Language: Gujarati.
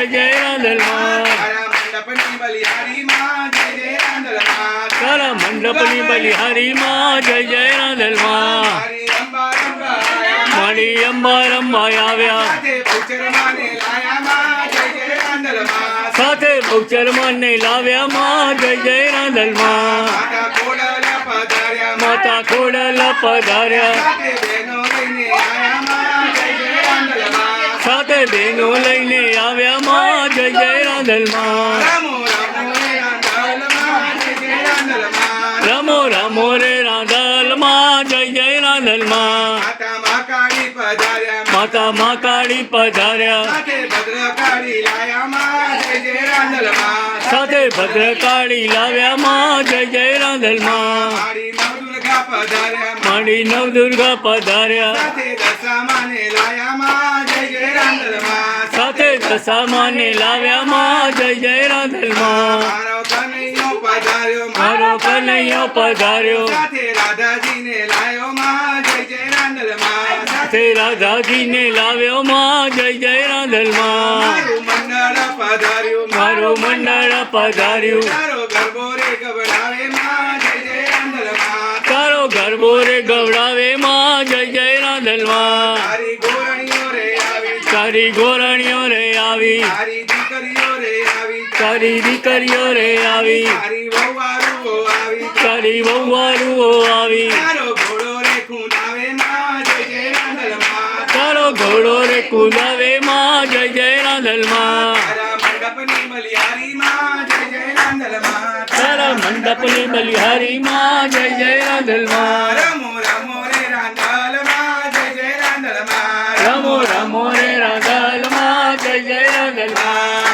જય રાંદલમાં મંડપની બલિહારીમાં જય જય રાંદલમાં તારા મંડપની બલિહારીમાં જય જય રાંદલમાં મારી અંબા રંબા આયા મારી અંબા રંબા આવ્યા સાથે બહુચરમાને લાયામાં જય જય રાંદલમાં સાથે બહુચરમાને લાવ્યામાં જય જય રાંદલમાં માતા ખોડલા પધાર્યા માતા ખોડલા પધાર્યા સાથે બહેનો લઈને આયામાં જય જય રાંદલમાં સાથે બહેનો લઈને આવ્યામાં જય જય રાંદલમાં રામો રામો રે રાંદલમાં જય જય રાંદલમાં રમો રમો રે રાંદલમાં જય જય રાંદલમાં માતા મહાકાળી પધાર્યા માતા મહાકાળી પધાર્યા સાથે ભદ્રકાળી લાયામાં જય જય રાંદલમાં સાથે ભદ્રકાળી લાવ્યામાં જય જય રાંદલમાં મારી નવદુર્ગા પધાર્યા માડી નવદુર્ગા પધાર્યા સાથે દશામાને લાયામાં જય જય રાંદલમાં સાથે દશામાને લાવ્યામાં જય જય રાંદલમાં મારો કનૈયો પધાર્યો મારો કનૈયો પધાર્યો સાથે રાધાજીને લાયો માં જય જય રાંદલમાં સાથે રાધાજીને લાવ્યો માં જય જય રાંદલમાં મારું મંડળ પધાર્યું મારું મંડળ પધાર્યું તારો ગરબો રે ગવડાવે માં જય જય રાંદલમાં તારો ગરબો રે ગવડાવે માં જય જય રાંદલમાં તારી ગોરણીઓ રે આવી તારી ગોરણીઓ રે આવી તારી દીકરીઓ રે આવી તારી દીકરીઓ રે આવી તારી વહુવારુઓ આવી તારી વહુવારુઓ આવી તારો ઘોડો રે ખૂંદાવે માં જય જય રાંદલમાં તારો ઘોડો રે કુદાવે માં જય જય રાંદલમાં તારા મંડપની બલિહારીમાં જય જય રાંદલમાં તારા મંડપની બલિહારીમાં જય જય રાંદલમાં રમો રમો રે રાંદલમાં જય જય રાંદલમાં રમો રમો રે રાંદલમાં જય જય રાંદલમાં